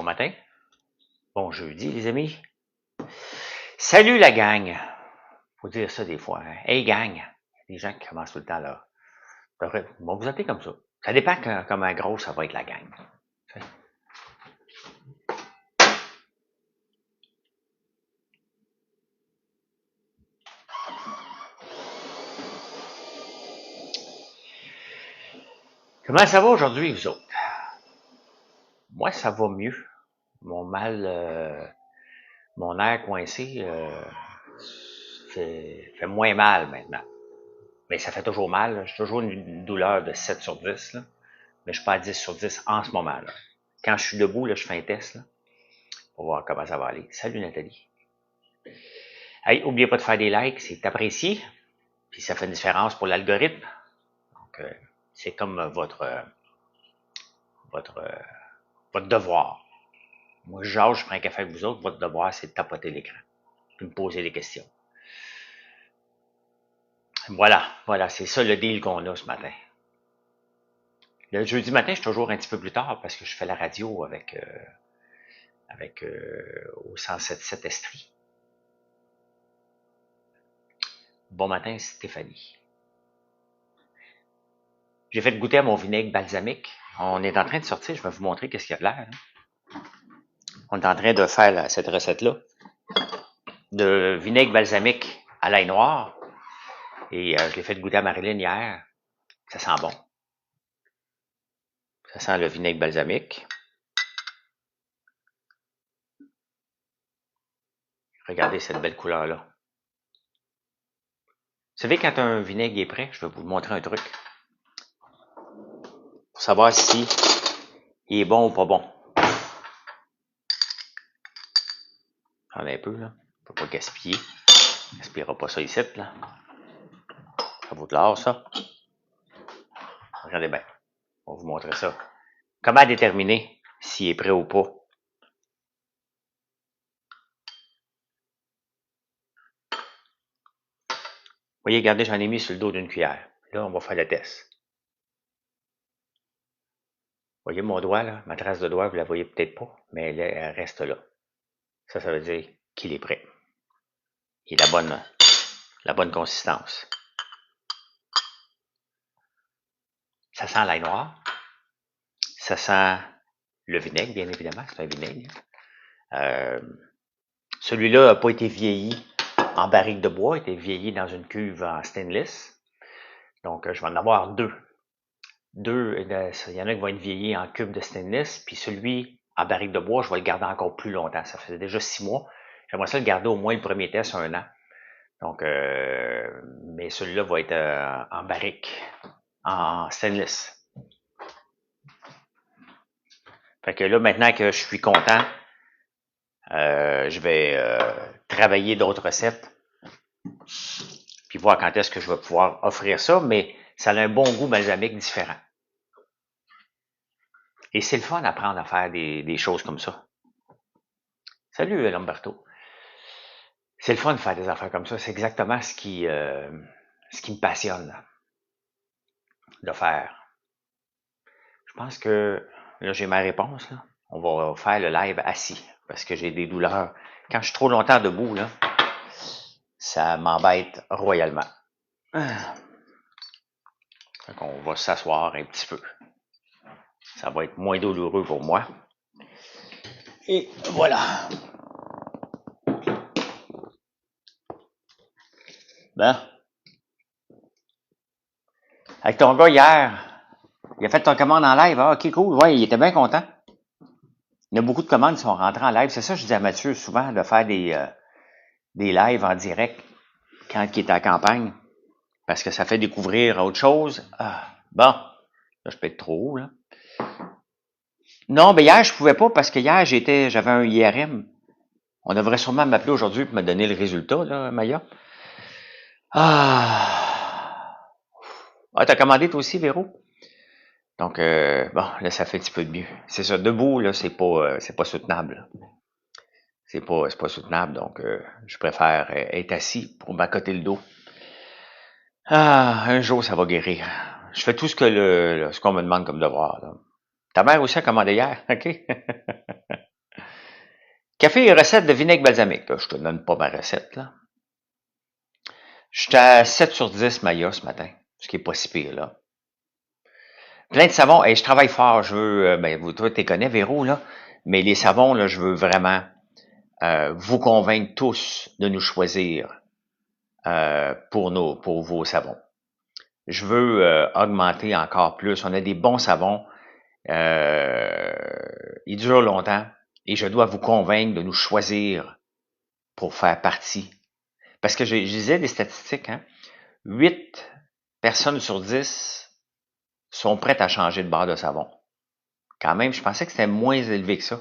Bon matin, bon jeudi les amis. Salut la gang! Faut dire ça des fois. Hein? Hey gang! Les gens qui commencent tout le temps là. Bon, vous appelez comme ça. Ça dépend comment gros ça va être la gang. Comment ça va aujourd'hui, vous autres? Moi, ça va mieux. Mon mon air coincé fait moins mal maintenant. Mais ça fait toujours mal. J'ai toujours une douleur de 7 sur 10. Là. Mais je suis pas à 10 sur 10 en ce moment. Là. Quand je suis debout, là, je fais un test là, pour voir comment ça va aller. Salut Nathalie. Hey, n'oubliez pas de faire des likes, c'est apprécié. Puis ça fait une différence pour l'algorithme. Donc, c'est comme votre, votre devoir. Moi, Georges, je prends un café avec vous autres. Votre devoir, c'est de tapoter l'écran. Puis me poser des questions. Voilà, c'est ça le deal qu'on a ce matin. Le jeudi matin, je suis toujours un petit peu plus tard parce que je fais la radio avec au 107.7 Estrie. Bon matin, Stéphanie. J'ai fait goûter à mon vinaigre balsamique. On est en train de sortir, je vais vous montrer qu'est-ce qu'il y a de l'air. Hein. On est en train de faire cette recette-là de vinaigre balsamique à l'ail noir. Et je l'ai fait goûter à Marilyn hier. Ça sent bon. Ça sent le vinaigre balsamique. Regardez cette belle couleur-là. Vous savez, quand un vinaigre est prêt, je vais vous montrer un truc. Pour savoir si il est bon ou pas bon. J'en ai un peu, là. Faut pas gaspiller. On gaspillera pas ça ici, là. Ça vaut de l'or, ça. Regardez bien. On va vous montrer ça. Comment déterminer s'il est prêt ou pas? Vous voyez, regardez, j'en ai mis sur le dos d'une cuillère. Là, on va faire le test. Vous voyez mon doigt, là? Ma trace de doigt, vous la voyez peut-être pas, mais elle reste là. Ça veut dire qu'il est prêt. Il a la bonne consistance. Ça sent l'ail noir. Ça sent le vinaigre, bien évidemment. C'est un vinaigre. Celui-là n'a pas été vieilli en barrique de bois, a été vieilli dans une cuve en stainless. Donc, je vais en avoir deux. Il y en a qui vont être vieillis en cube de stainless, puis celui en barrique de bois, je vais le garder encore plus longtemps. Ça fait déjà 6 mois. J'aimerais ça le garder au moins le premier test 1 an. Donc, mais celui-là va être en barrique, en stainless. Fait que là, maintenant que je suis content, je vais travailler d'autres recettes, puis voir quand est-ce que je vais pouvoir offrir ça, mais ça a un bon goût balsamique différent. Et c'est le fun d'apprendre à faire des choses comme ça. Salut, Lamberto. C'est le fun de faire des affaires comme ça. C'est exactement ce qui me passionne de faire. Je pense que là, j'ai ma réponse. Là. On va faire le live assis parce que j'ai des douleurs. Quand je suis trop longtemps debout, là, ça m'embête royalement. Donc, on va s'asseoir un petit peu. Ça va être moins douloureux pour moi. Et voilà. Ben. Avec ton gars hier, il a fait ton commande en live. Ah, ok, cool. Ouais, il était bien content. Il y a beaucoup de commandes qui sont rentrées en live. C'est ça que je dis à Mathieu souvent, de faire des lives en direct quand il est à la campagne. Parce que ça fait découvrir autre chose. Ah, bon. Là, je peux être trop haut, là. Non, ben hier, je pouvais pas parce que hier, j'avais un IRM. On devrait sûrement m'appeler aujourd'hui pour me donner le résultat, là, Maya. Ah, t'as commandé toi aussi, Véro? Donc, bon, là, ça fait un petit peu de mieux. C'est ça, debout, là, c'est pas soutenable. C'est pas soutenable, donc je préfère être assis pour m'accoter le dos. Ah, un jour, ça va guérir. Je fais tout ce qu'on me demande comme devoir, là. Ta mère aussi a commandé hier, OK? Café et recette de vinaigre balsamique. Là, je te donne pas ma recette, là. J'étais à 7 sur 10 Maya ce matin, ce qui est pas si pire, là. Plein de savons. Et je travaille fort. Je veux, ben, toi, tu connais, Véro, là. Mais les savons, là, je veux vraiment vous convaincre tous de nous choisir pour vos savons. Je veux augmenter encore plus. On a des bons savons. Ils durent longtemps. Et je dois vous convaincre de nous choisir pour faire partie. Parce que je disais des statistiques, hein. 8 personnes sur 10 sont prêtes à changer de barre de savon. Quand même, je pensais que c'était moins élevé que ça.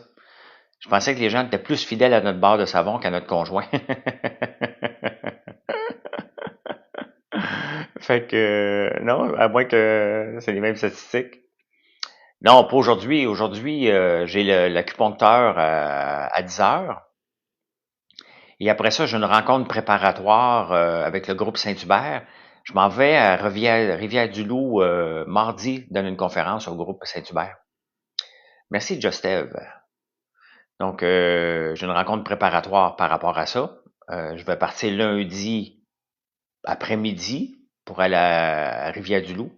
Je pensais que les gens étaient plus fidèles à notre barre de savon qu'à notre conjoint. Fait que, non, à moins que c'est les mêmes statistiques. Non, pas aujourd'hui. Aujourd'hui, j'ai l'acupuncteur à 10 heures. Et après ça, j'ai une rencontre préparatoire avec le groupe Saint-Hubert. Je m'en vais à Rivière-du-Loup mardi, donner une conférence au groupe Saint-Hubert. Merci, Jostev. Donc, j'ai une rencontre préparatoire par rapport à ça. Je vais partir lundi après-midi pour aller à Rivière-du-Loup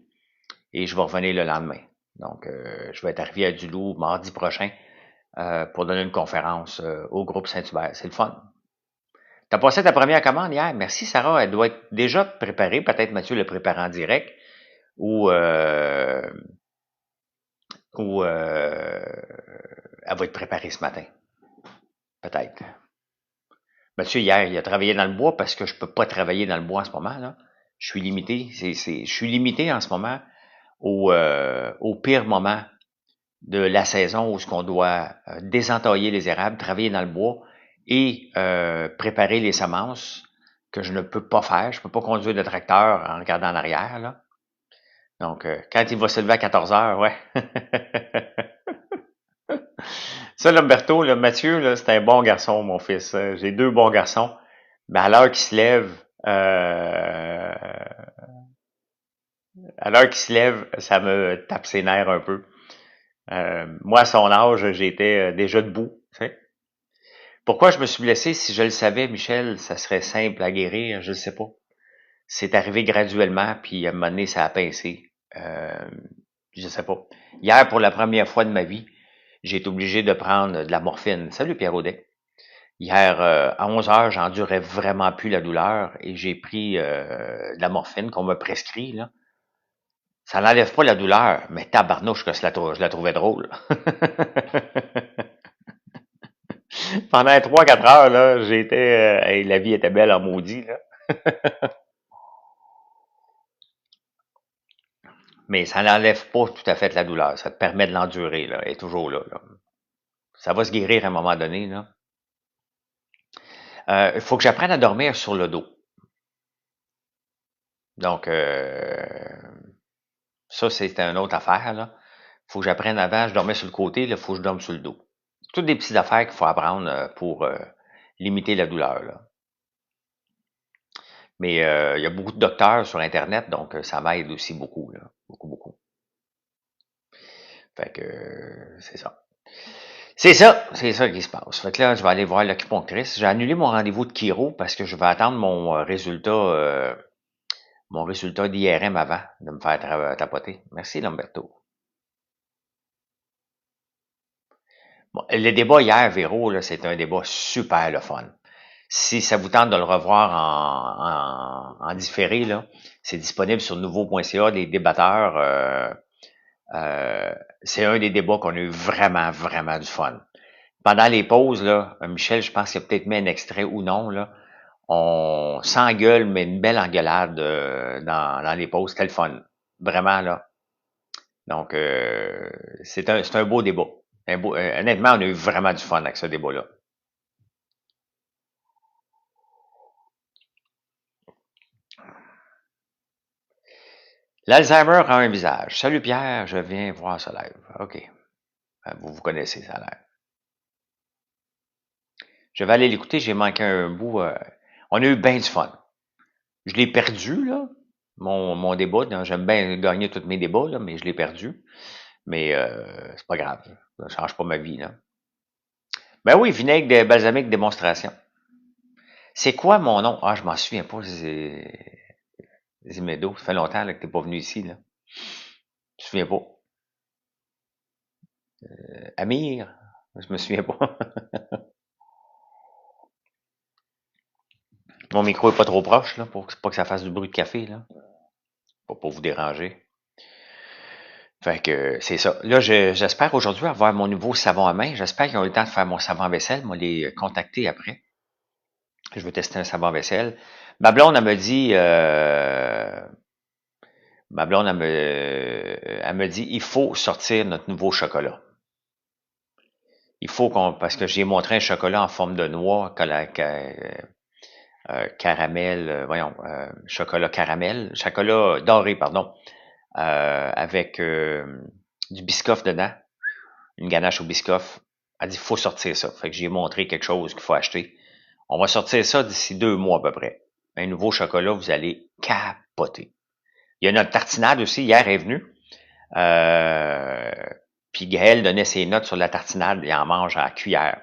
et je vais revenir le lendemain. Donc, je vais être à Rivière-du-Loup mardi prochain pour donner une conférence au groupe Saint-Hubert. C'est le fun. T'as passé ta première commande hier? Merci, Sarah. Elle doit être déjà préparée. Peut-être Mathieu le prépare en direct ou elle va être préparée ce matin. Peut-être. Mathieu, hier, il a travaillé dans le bois parce que je peux pas travailler dans le bois en ce moment, là. Je suis limité. Je suis limité en ce moment au pire moment de la saison où ce qu'on doit désentailler les érables, travailler dans le bois et préparer les semences que je ne peux pas faire. Je peux pas conduire le tracteur en regardant en arrière, là. Donc, quand il va se lever à 14 heures, ouais. Ça, Lamberto, là, Mathieu, là, c'est un bon garçon, mon fils. J'ai 2 bons garçons. Mais à l'heure qu'il se lève, ça me tape ses nerfs un peu. Moi, à son âge, j'étais déjà debout. Tu sais. Pourquoi je me suis blessé? Si je le savais, Michel, ça serait simple à guérir. Je ne sais pas. C'est arrivé graduellement, puis à un moment donné, ça a pincé. Je sais pas. Hier, pour la première fois de ma vie, j'ai été obligé de prendre de la morphine. Salut Pierre Audet. Hier, à 11 heures, j'endurais vraiment plus la douleur et j'ai pris de la morphine qu'on m'a prescrit, là. Ça n'enlève pas la douleur, mais tabarnouche que je la trouvais drôle. Pendant 3-4 heures, là, hey, la vie était belle en maudit, là. Mais ça n'enlève pas tout à fait la douleur. Ça te permet de l'endurer, là. Elle est toujours là, là. Ça va se guérir à un moment donné, là. Il faut que j'apprenne à dormir sur le dos. Donc, ça, c'est une autre affaire, là. Faut que j'apprenne avant, je dormais sur le côté, là, faut que je dorme sur le dos. Toutes des petites affaires qu'il faut apprendre pour limiter la douleur, là. Mais il y a beaucoup de docteurs sur Internet, donc ça m'aide aussi beaucoup, là. Beaucoup, beaucoup. Fait que c'est ça. C'est ça qui se passe. Fait que là, je vais aller voir l'acupunctrice. J'ai annulé mon rendez-vous de chiro parce que je vais attendre mon résultat d'IRM avant de me faire tapoter. Merci, Lamberto. Bon, le débat hier, Véro, là, c'est un débat super le fun. Si ça vous tente de le revoir en différé, là, c'est disponible sur nouveau.ca, les débatteurs. C'est un des débats qu'on a eu vraiment, vraiment du fun. Pendant les pauses, là, Michel, je pense qu'il a peut-être mis un extrait ou non, là. On s'engueule, mais une belle engueulade dans les pauses. C'était le fun. Vraiment, là. Donc, c'est un beau débat. Honnêtement, on a eu vraiment du fun avec ce débat-là. L'Alzheimer a un visage. Salut Pierre, je viens voir ce live. OK. Vous connaissez ça live. Je vais aller l'écouter, j'ai manqué un bout. On a eu bien du fun. Je l'ai perdu, là, mon débat. J'aime bien gagner tous mes débats, là, mais je l'ai perdu. Mais c'est pas grave. Ça ne change pas ma vie, là. Ben oui, vinaigre de balsamique démonstration. C'est quoi mon nom? Ah, je m'en souviens pas. Zimedo. Ça fait longtemps là, que t'es pas venu ici, là. Je me souviens pas. Amir? Je me souviens pas. Mon micro est pas trop proche, là, pour pas que ça fasse du bruit de café, là. Pour pas vous déranger. Fait que c'est ça. Là, j'espère aujourd'hui avoir mon nouveau savon à main. J'espère qu'ils ont eu le temps de faire mon savon à vaisselle. Moi, les contacter après. Je veux tester un savon à vaisselle. Ma blonde, elle me dit, elle me dit, il faut sortir notre nouveau chocolat. Il faut parce que j'ai montré un chocolat en forme de noix, caramel, chocolat doré, pardon, avec du biscoff dedans, une ganache au biscoff. Elle dit, il faut sortir ça. Fait que j'ai montré quelque chose qu'il faut acheter. On va sortir ça d'ici 2 mois à peu près. Un nouveau chocolat, vous allez capoter. Il y a notre tartinade aussi, hier est venue. Puis Gaël donnait ses notes sur la tartinade, il en mange à la cuillère.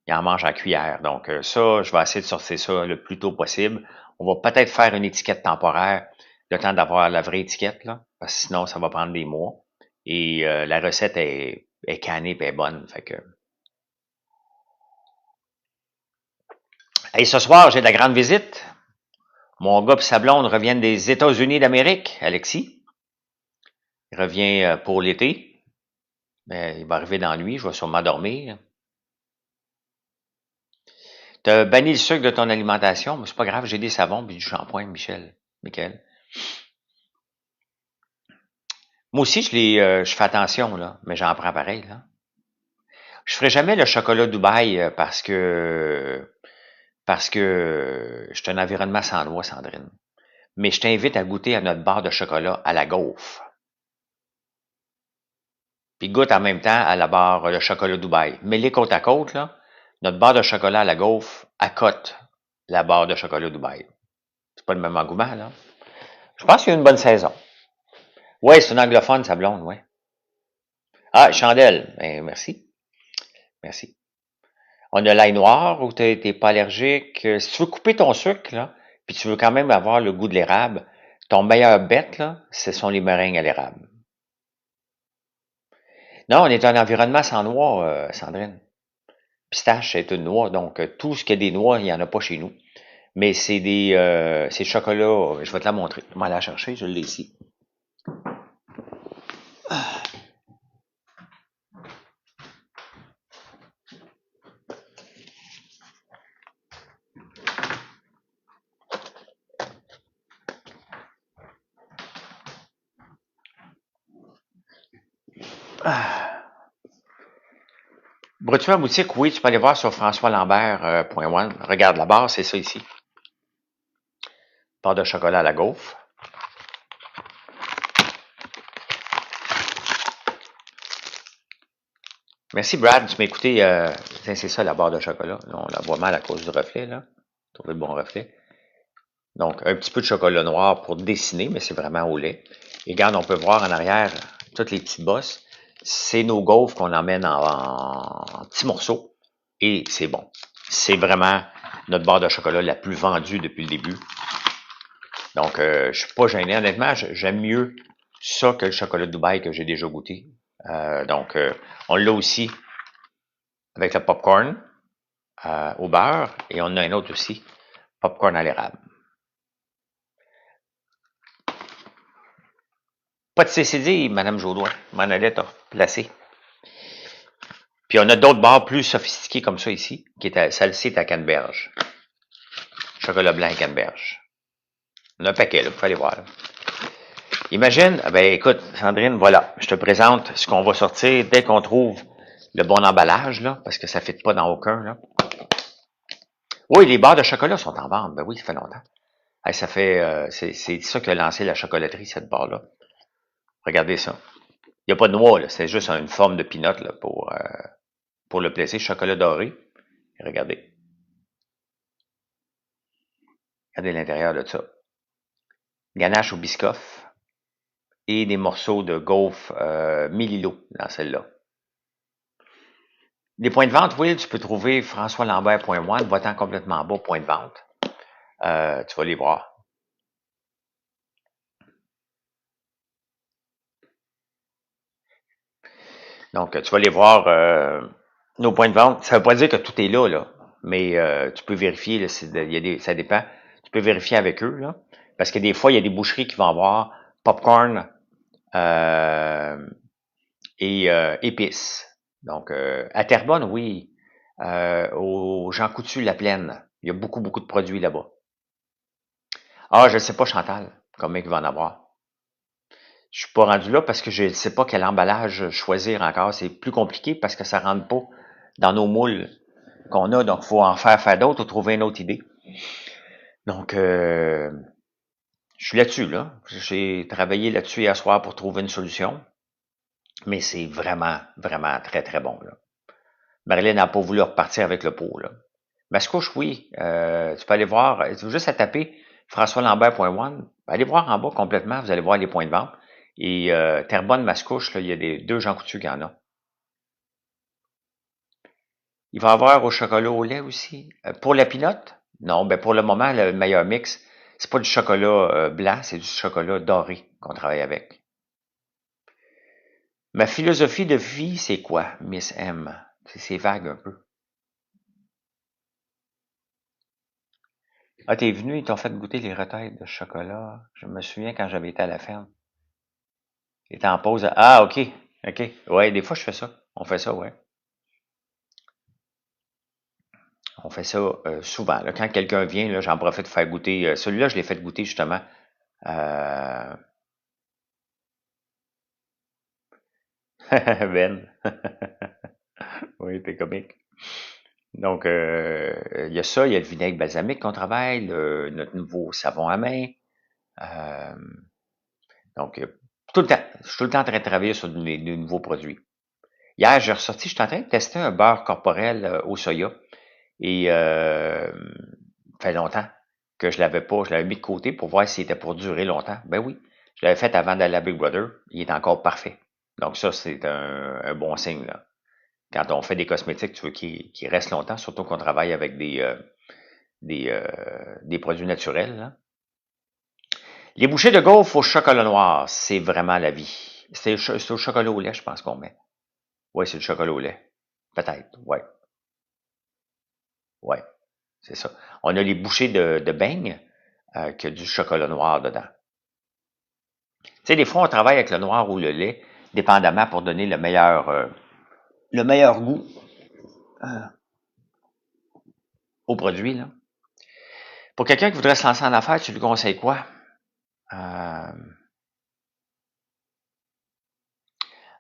Il en mange à la cuillère. Donc ça, je vais essayer de sortir ça le plus tôt possible. On va peut-être faire une étiquette temporaire, le temps d'avoir la vraie étiquette, là, parce que sinon, ça va prendre des mois. Et la recette est cannée et est bonne. Fait que. Hey, ce soir, j'ai de la grande visite. Mon gars et sa blonde reviennent des États-Unis d'Amérique, Alexis. Il revient pour l'été. Mais il va arriver dans la nuit, je vais sûrement dormir. T'as banni le sucre de ton alimentation, mais c'est pas grave, j'ai des savons et du shampoing, Michael. Moi aussi, je fais attention, là, mais j'en prends pareil, là. Je ferai jamais le chocolat Dubaï parce que je suis un environnement sans loi, Sandrine. Mais je t'invite à goûter à notre barre de chocolat à la gaufre. Puis goûte en même temps à la barre de chocolat Dubaï. Mais les côte à côte, là, notre barre de chocolat à la gaufre accote la barre de chocolat Dubaï. C'est pas le même engouement, là. Je pense qu'il y a une bonne saison. Ouais, c'est une anglophone, sa blonde, ouais. Ah, chandelle. Ben, merci. Merci. On a l'ail noir où t'es pas allergique. Si tu veux couper ton sucre, là, puis tu veux quand même avoir le goût de l'érable, ton meilleur bet, là, ce sont les meringues à l'érable. Non, on est un environnement sans noix, Sandrine. Pistache, c'est une noix, donc tout ce qui est des noix, il n'y en a pas chez nous. Mais c'est chocolat, je vais te la montrer. Je vais aller la chercher, je l'ai ici. Brotu à boutique, oui, tu peux aller voir sur françoislambert.one. Regarde, la barre, c'est ça ici. Barre de chocolat à la gaufre. Merci, Brad. Tu m'as écouté. C'est ça, la barre de chocolat. Là, on la voit mal à cause du reflet, là. Trouver le bon reflet. Donc, un petit peu de chocolat noir pour dessiner, mais c'est vraiment au lait. Et regarde, on peut voir en arrière toutes les petites bosses. C'est nos gaufres qu'on emmène en petits morceaux. Et c'est bon. C'est vraiment notre barre de chocolat la plus vendue depuis le début. Donc, je suis pas gêné. Honnêtement, j'aime mieux ça que le chocolat de Dubaï que j'ai déjà goûté. Donc, on l'a aussi avec le popcorn au beurre. Et on a un autre aussi, popcorn à l'érable. Pas de CCD, Madame Jaudoin. M'en allait te placer. Puis on a d'autres bars plus sophistiqués comme ça ici, celle-ci est à canneberge. Chocolat blanc à canneberge. On a un paquet, là, vous pouvez aller voir. Là. Imagine, ben écoute, Sandrine, voilà, je te présente ce qu'on va sortir dès qu'on trouve le bon emballage, là, parce que ça ne fit pas dans aucun, là. Oui, les barres de chocolat sont en vente. Ben oui, ça fait longtemps. Hey, ça fait, c'est ça qui a lancé la chocolaterie, cette barre-là. Regardez ça. Il n'y a pas de noix, là. C'est juste une forme de peanut, là, pour le plaisir. Chocolat doré. Et regardez. Regardez l'intérieur de ça. Ganache au biscoff. Et des morceaux de gaufre Mililo dans celle-là. Les points de vente, oui, tu peux trouver françoislambert.one, va-t'en complètement en bas, point de vente. Tu vas les voir. Donc, tu vas les voir, nos points de vente. Ça veut pas dire que tout est là. Mais tu peux vérifier, là, ça dépend. Tu peux vérifier avec eux, là. Parce que des fois, il y a des boucheries qui vont avoir popcorn et épices. Donc, à Terrebonne, oui. Au Jean Coutu-La-Plaine, il y a beaucoup, beaucoup de produits là-bas. Ah, je ne sais pas, Chantal, combien il va en avoir. Je suis pas rendu là parce que je ne sais pas quel emballage choisir encore. C'est plus compliqué parce que ça rentre pas dans nos moules qu'on a. Donc, il faut en faire d'autres ou trouver une autre idée. Donc, je suis là-dessus, là. J'ai travaillé là-dessus hier soir pour trouver une solution. Mais c'est vraiment, vraiment très, très bon, là. Marilyn n'a pas voulu repartir avec le pot, là. Mascouche, oui. Tu peux aller voir, tu veux juste à taper françoislambert.one. Allez voir en bas complètement, vous allez voir les points de vente. Et Terrebonne, Mascouche, là, il y a deux Jean Coutu qui en a. Il va y avoir au chocolat au lait aussi. Pour la pinotte, non, ben pour le moment, le meilleur mix, c'est pas du chocolat blanc, c'est du chocolat doré qu'on travaille avec. Ma philosophie de vie, c'est quoi, Miss M? C'est vague un peu. Ah, t'es venu, ils t'ont fait goûter les retailles de chocolat. Je me souviens quand j'avais été à la ferme. Il était en pause. Ah, ok. Ok. Ouais, des fois, je fais ça. On fait ça, ouais. On fait ça souvent. Là. Quand quelqu'un vient, là, j'en profite de faire goûter. Celui-là, je l'ai fait goûter justement. Euh... Ben. Oui, t'es comique. Donc, il y a ça, il y a le vinaigre balsamique qu'on travaille, notre nouveau savon à main. Euh, donc, tout le temps, je suis tout le temps en train de travailler sur de nouveaux produits. Hier, j'ai ressorti, je suis en train de tester un beurre corporel au soya. Et ça fait longtemps que je l'avais pas. Je l'avais mis de côté pour voir s'il était pour durer longtemps. Ben oui. Je l'avais fait avant d'aller à Big Brother. Il est encore parfait. Donc ça, c'est un bon signe, là. Quand on fait des cosmétiques, tu veux qu'ils restent longtemps, surtout qu'on travaille avec des produits naturels, là. Les bouchées de gaufres au chocolat noir, c'est vraiment la vie. C'est au chocolat au lait, je pense qu'on met. Oui, c'est du chocolat au lait. Peut-être, ouais. Ouais, c'est ça. On a les bouchées de beignes qui a du chocolat noir dedans. Tu sais, des fois, on travaille avec le noir ou le lait, dépendamment pour donner le meilleur goût euh, au produit, là. Pour quelqu'un qui voudrait se lancer en affaires, tu lui conseilles quoi? Euh,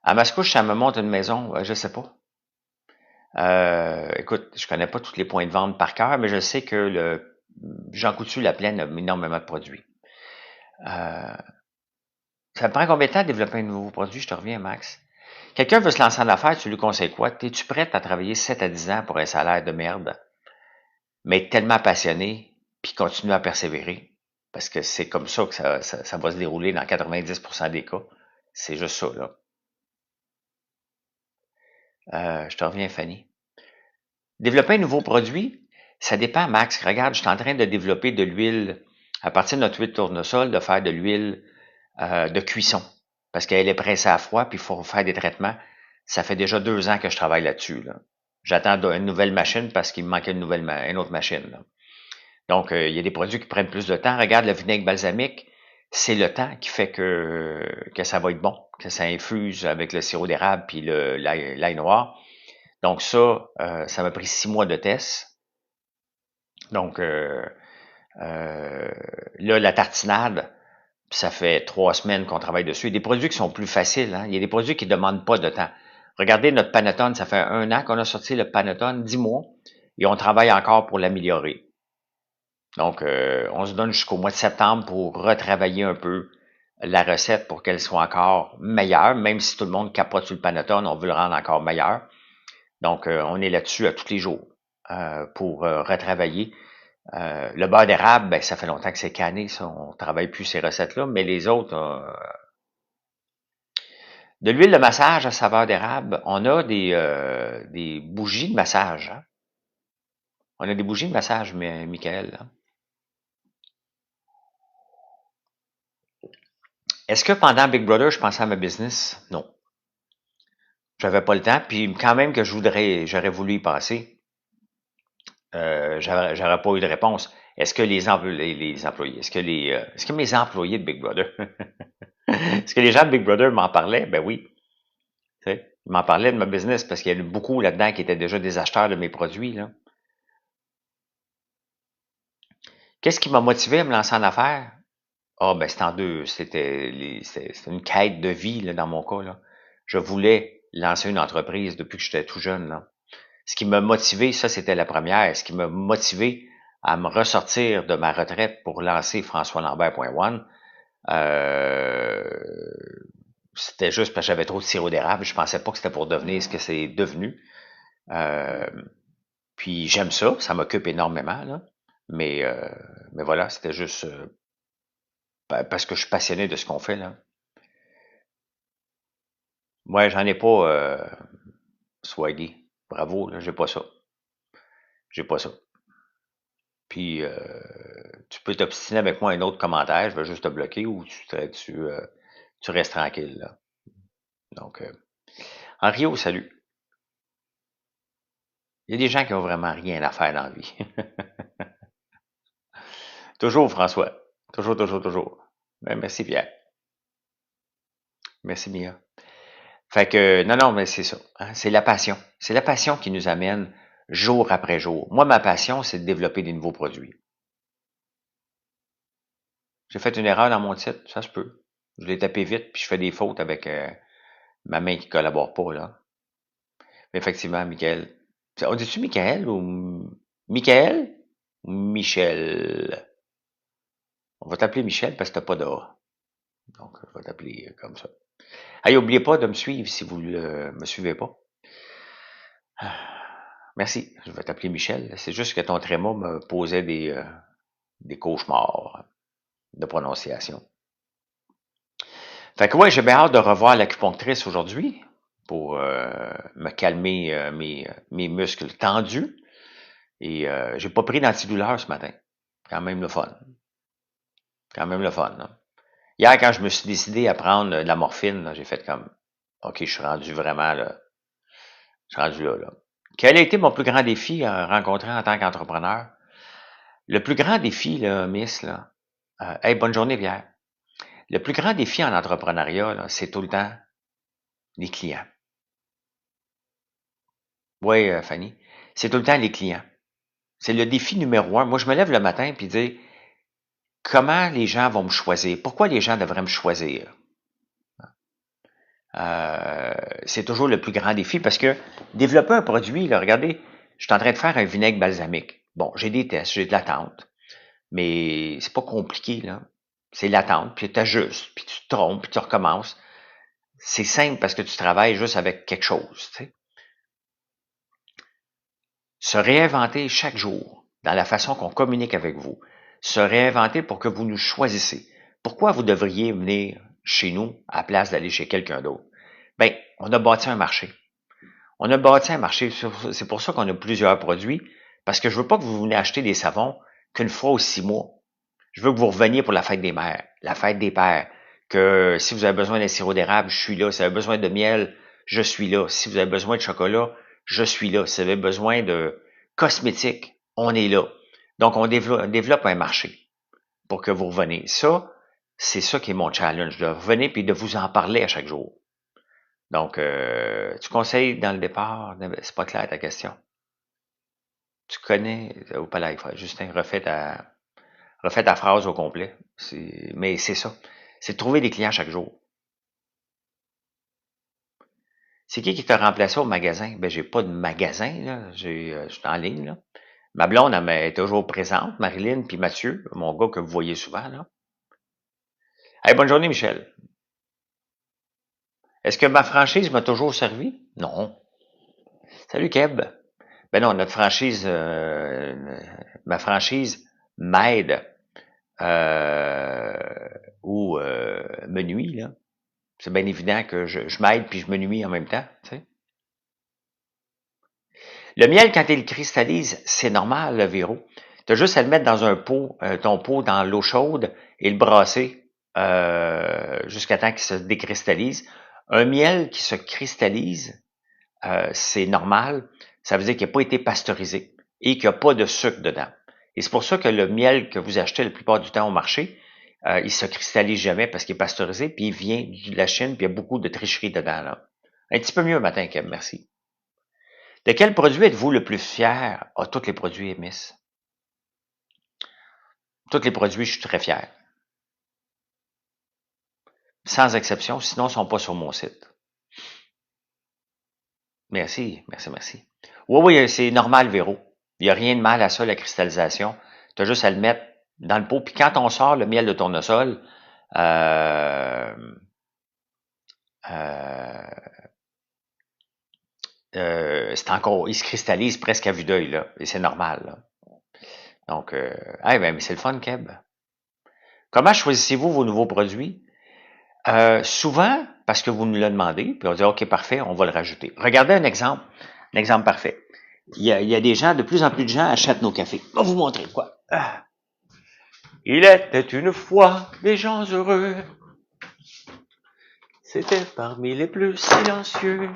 à Mascouche, ça me monte une maison, je sais pas. Écoute, je connais pas tous les points de vente par cœur, mais je sais que le Jean Coutu, la plaine, a énormément de produits. Euh, ça prend combien de temps de développer un nouveau produit? Je te reviens, Max. Quelqu'un veut se lancer en affaires, tu lui conseilles quoi? Es-tu prête à travailler 7 à 10 ans pour un salaire de merde, mais être tellement passionné, puis continuer à persévérer? Parce que c'est comme ça que ça va se dérouler dans 90% des cas. C'est juste ça, là. Je te reviens, Fanny. Développer un nouveau produit, ça dépend, Max. Regarde, je suis en train de développer de l'huile, à partir de notre huile de tournesol, de faire de l'huile de cuisson. Parce qu'elle est pressée à froid, puis il faut faire des traitements. Ça fait déjà 2 ans que je travaille là-dessus, là. J'attends une nouvelle machine parce qu'il me manquait une autre machine, là. Donc, il y a des produits qui prennent plus de temps. Regarde, le vinaigre balsamique, c'est le temps qui fait que ça va être bon, que ça infuse avec le sirop d'érable puis l'ail noir. Donc ça m'a pris 6 mois de test. Donc, là, la tartinade, ça fait 3 semaines qu'on travaille dessus. Il y a des produits qui sont plus faciles, hein. Il y a des produits qui ne demandent pas de temps. Regardez notre panettone, ça fait 1 an qu'on a sorti le panettone, 10 mois, et on travaille encore pour l'améliorer. Donc, on se donne jusqu'au mois de septembre pour retravailler un peu la recette pour qu'elle soit encore meilleure, même si tout le monde capote sur le panettone, on veut le rendre encore meilleur. Donc, on est là-dessus à tous les jours pour retravailler. Le beurre d'érable, ben, ça fait longtemps que c'est canné, ça. On travaille plus ces recettes-là, mais les autres, De l'huile de massage à saveur d'érable, on a des bougies de massage. Hein? On a des bougies de massage, Michael. Hein? Est-ce que pendant Big Brother, je pensais à ma business? Non. J'avais pas le temps, puis quand même que j'aurais voulu y passer, j'aurais pas eu de réponse. Est-ce que les employés, est-ce que mes employés de Big Brother, est-ce que les gens de Big Brother m'en parlaient? Ben oui. Tu sais, ils m'en parlaient de ma business parce qu'il y a beaucoup là-dedans qui étaient déjà des acheteurs de mes produits, là. Qu'est-ce qui m'a motivé à me lancer en affaires? Ah, ben, c'était une quête de vie, là, dans mon cas, là. Je voulais lancer une entreprise depuis que j'étais tout jeune, là. Ce qui m'a motivé, ça, c'était la première. Ce qui m'a motivé à me ressortir de ma retraite pour lancer FrançoisLambert.one, euh, c'était juste parce que j'avais trop de sirop d'érable. Je pensais pas que c'était pour devenir ce que c'est devenu. Euh, Puis j'aime ça, ça m'occupe énormément, là. Mais, euh, mais voilà, c'était juste parce que je suis passionné de ce qu'on fait, là. Moi, j'en ai pas, swaggy. Bravo, là, j'ai pas ça. J'ai pas ça. Puis tu peux t'obstiner avec moi un autre commentaire, je vais juste te bloquer ou tu restes tranquille, là. Donc, Henrio, salut. Il y a des gens qui ont vraiment rien à faire dans la vie. Toujours, François. Toujours, toujours, toujours. Ben, merci, Pierre. Merci, Mia. Fait que, non, non, mais c'est ça. Hein, c'est la passion. C'est la passion qui nous amène jour après jour. Moi, ma passion, c'est de développer des nouveaux produits. J'ai fait une erreur dans mon titre, ça se peut. Je l'ai tapé vite, puis je fais des fautes avec ma main qui collabore pas, là. Mais effectivement, Michael. On dit-tu Michael ou Michael ou Michel? On va t'appeler Michel parce que t'as pas de A. Donc, je vais t'appeler comme ça. Hey, oubliez pas de me suivre si vous ne me suivez pas. Merci. Je vais t'appeler Michel. C'est juste que ton tréma me posait des cauchemars de prononciation. Fait que ouais, j'ai bien hâte de revoir l'acupunctrice aujourd'hui pour me calmer mes muscles tendus. Et j'ai pas pris d'antidouleur ce matin. Quand même le fun. Quand même le fun. Là. Hier, quand je me suis décidé à prendre de la morphine, là, j'ai fait comme OK, je suis rendu vraiment là. Je suis rendu là, là. Quel a été mon plus grand défi à rencontrer en tant qu'entrepreneur? Le plus grand défi, là, Miss, là. Hey, bonne journée, Pierre. Le plus grand défi en entrepreneuriat, là, c'est tout le temps les clients. Oui, Fanny. C'est tout le temps les clients. C'est le défi numéro un. Moi, je me lève le matin puis dire comment les gens vont me choisir? Pourquoi les gens devraient me choisir? C'est toujours le plus grand défi parce que développer un produit, là, regardez, je suis en train de faire un vinaigre balsamique. Bon, j'ai des tests, j'ai de l'attente, mais c'est pas compliqué, là. C'est l'attente, puis tu ajustes, puis tu te trompes, puis tu recommences. C'est simple parce que tu travailles juste avec quelque chose, tu sais. Se réinventer chaque jour dans la façon qu'on communique avec vous. Se réinventer pour que vous nous choisissez. Pourquoi vous devriez venir chez nous à la place d'aller chez quelqu'un d'autre? Ben, on a bâti un marché. On a bâti un marché. C'est pour ça qu'on a plusieurs produits. Parce que je veux pas que vous venez acheter des savons qu'une fois aux 6 mois. Je veux que vous reveniez pour la fête des mères, la fête des pères. Que si vous avez besoin d'un sirop d'érable, je suis là. Si vous avez besoin de miel, je suis là. Si vous avez besoin de chocolat, je suis là. Si vous avez besoin de cosmétiques, on est là. Donc, on développe un marché pour que vous reveniez. Ça, c'est ça qui est mon challenge, de revenir puis de vous en parler à chaque jour. Donc, tu conseilles dans le départ, c'est pas clair ta question. Tu connais, au palais, Justin, refais ta phrase au complet. Mais c'est ça. C'est de trouver des clients chaque jour. C'est qui t'a remplacé au magasin? Ben, j'ai pas de magasin, là. Je suis en ligne, là. Ma blonde, elle est toujours présente, Marilyn puis Mathieu, mon gars que vous voyez souvent, là. Hey, bonne journée, Michel. Est-ce que ma franchise m'a toujours servi? Non. Salut, Keb. Ben non, ma franchise m'aide ou me nuit, là. C'est bien évident que je m'aide puis je me nuis en même temps, tu sais. Le miel, quand il cristallise, c'est normal, le Véro. Tu as juste à le mettre dans un pot, ton pot dans l'eau chaude et le brasser jusqu'à temps qu'il se décristallise. Un miel qui se cristallise, c'est normal. Ça veut dire qu'il n'a pas été pasteurisé et qu'il n'y a pas de sucre dedans. Et c'est pour ça que le miel que vous achetez la plupart du temps au marché, il se cristallise jamais parce qu'il est pasteurisé, puis il vient de la Chine, puis il y a beaucoup de tricherie dedans. Là. Un petit peu mieux matin, Kev, merci. De quel produit êtes-vous le plus fier? Ah, tous les produits, Miss. Tous les produits, je suis très fier. Sans exception, sinon, ils ne sont pas sur mon site. Merci, merci, merci. Oui, oui, c'est normal, Véro. Il n'y a rien de mal à ça, la cristallisation. Tu as juste à le mettre dans le pot. Puis quand on sort le miel de tournesol, euh, euh, c'est encore, il se cristallise presque à vue d'œil, là. Et c'est normal, là. Donc, ben, mais c'est le fun, Keb. Comment choisissez-vous vos nouveaux produits? Souvent, parce que vous nous le demandez, puis on dit, OK, parfait, on va le rajouter. Regardez un exemple parfait. Il y a des gens, de plus en plus de gens achètent nos cafés. On va vous montrer quoi. Ah. Il était une fois des gens heureux. C'était parmi les plus silencieux.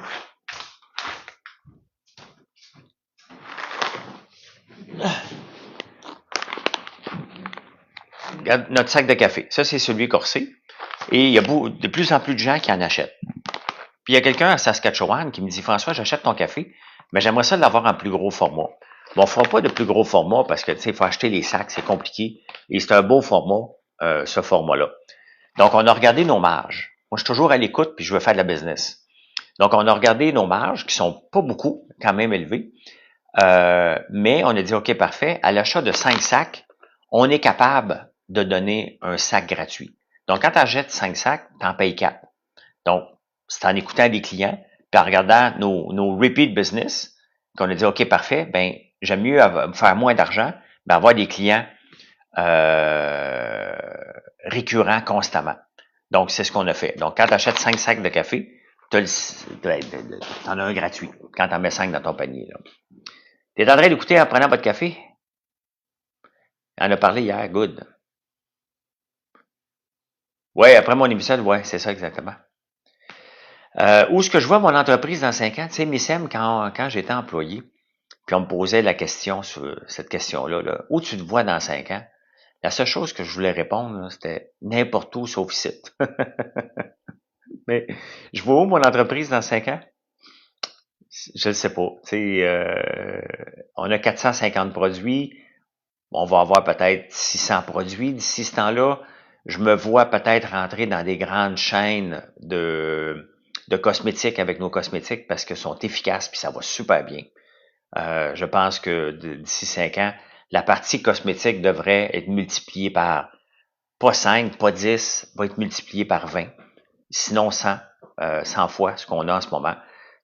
Regarde notre sac de café. Ça, c'est celui corsé. Et il y a de plus en plus de gens qui en achètent. Puis il y a quelqu'un à Saskatchewan qui me dit, François, j'achète ton café, mais j'aimerais ça l'avoir en plus gros format. Bon, on ne fera pas de plus gros format parce que, tu sais, il faut acheter les sacs, c'est compliqué. Et c'est un beau format, ce format-là. Donc, on a regardé nos marges. Moi, je suis toujours à l'écoute puis je veux faire de la business. Donc, on a regardé nos marges qui sont pas beaucoup, quand même élevées. Mais on a dit, OK, parfait. À l'achat de 5 sacs, on est capable de donner un sac gratuit. Donc, quand tu achètes 5 sacs, tu en payes 4. Donc, c'est en écoutant des clients, puis en regardant nos repeat business, qu'on a dit, OK, parfait, ben j'aime mieux faire moins d'argent, mais avoir des clients récurrents constamment. Donc, c'est ce qu'on a fait. Donc, quand tu achètes 5 sacs de café, tu en as un gratuit quand tu en mets 5 dans ton panier. Tu es en train d'écouter en prenant votre café? On en a parlé hier, good. Ouais, après mon émission, ouais, c'est ça exactement. Où est-ce que je vois mon entreprise dans 5 ans? Tu sais, Missem, quand j'étais employé, puis on me posait la question sur cette question-là, là, où tu te vois dans 5 ans? La seule chose que je voulais répondre, là, c'était n'importe où sauf ici. Mais je vois où mon entreprise dans 5 ans? Je ne sais pas. Tu sais, on a 450 produits. On va avoir peut-être 600 produits d'ici ce temps-là. Je me vois peut-être rentrer dans des grandes chaînes de cosmétiques avec nos cosmétiques parce qu'ils sont efficaces puis ça va super bien. Je pense que d'ici 5 ans, la partie cosmétique devrait être multipliée par, pas 5, pas 10, va être multipliée par 20. Sinon 100, 100 fois ce qu'on a en ce moment.